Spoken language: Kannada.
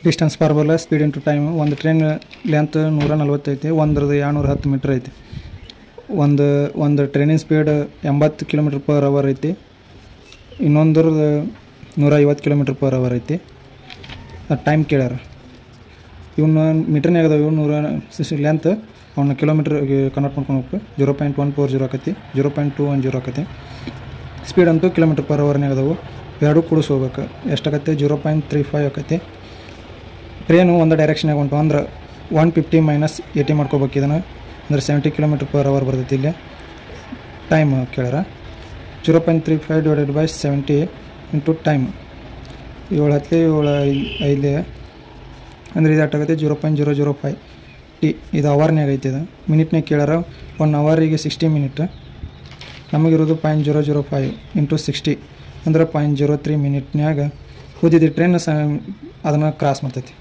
ಡಿಸ್ಟೆನ್ಸ್ ಪರ್ಬಲ್ಲ ಸ್ಪೀಡ್ ಇಂಟು ಟೈಮ್. ಒಂದು ಟ್ರೈನ್ ಲೆಂತ್ 140 ಐತಿ, ಒಂದ್ರದ್ದು 210 ಮೀಟ್ರ್ ಐತಿ. ಒಂದು ಟ್ರೈನಿನ ಸ್ಪೀಡ್ 80 km/h ಐತಿ, ಇನ್ನೊಂದ್ರದ್ದು 150 km/h ಐತಿ. ಟೈಮ್ ಕೇಳ್ಯಾರ. ಇವನ್ನ ಮೀಟ್ರ್ನಾಗ ಅದಾವ. ಇವು 100 ಲೆಂತ್ ಅವನ್ನ ಕಿಲೋಮೀಟ್ರಿಗೆ ಕನ್ವರ್ಟ್ ಮಾಡ್ಕೊಂಡು ಹೋಗ್ಬೇಕು. 0.140 ಆಕತಿ, 0.210 ಆಕತಿ. ಸ್ಪೀಡ್ ಅಂತೂ km/hನಾಗ ಅದಾವು. ಎರಡೂ ಕೂಡಿಸಿ ಹೋಗ್ಬೇಕು. ಎಷ್ಟಾಗತ್ತೆ? 0.35 ಆಕತಿ. ಟ್ರೈನು ಒಂದು ಡೈರೆಕ್ಷನಾಗ ಹೊಂಟು ಅಂದ್ರೆ 150 - 80 ಮಾಡ್ಕೋಬೇಕು. ಇದನ್ನು ಅಂದ್ರೆ 70 km/h ಬರ್ತೈತಿ. ಇಲ್ಲಿ ಟೈಮ್ ಕೇಳ್ಯಾರ. 0.35 / 70 ಇಂಟು ಟೈಮ್ 7 10 7 5 ಅಂದರೆ ಇದು ಎಷ್ಟಾಗುತ್ತೆ? 0.005 ಟಿ. ಇದು ಅವರ್ನಾಗ ಐತಿ. ಇದು ಮಿನಿಟ್ನಾಗ ಕೇಳ್ಯಾರ. 1 ಅವರಿಗೆ 60 ಮಿನಿಟ್. ನಮಗಿರೋದು 0.005 ಇಂಟು 60 ಅಂದ್ರೆ 0.03 ಮಿನಿಟ್ನಾಗ ಹೋದಿದ್ದು ಟ್ರೈನ್ ಅದನ್ನು ಕ್ರಾಸ್ ಮಾಡ್ತೈತಿ.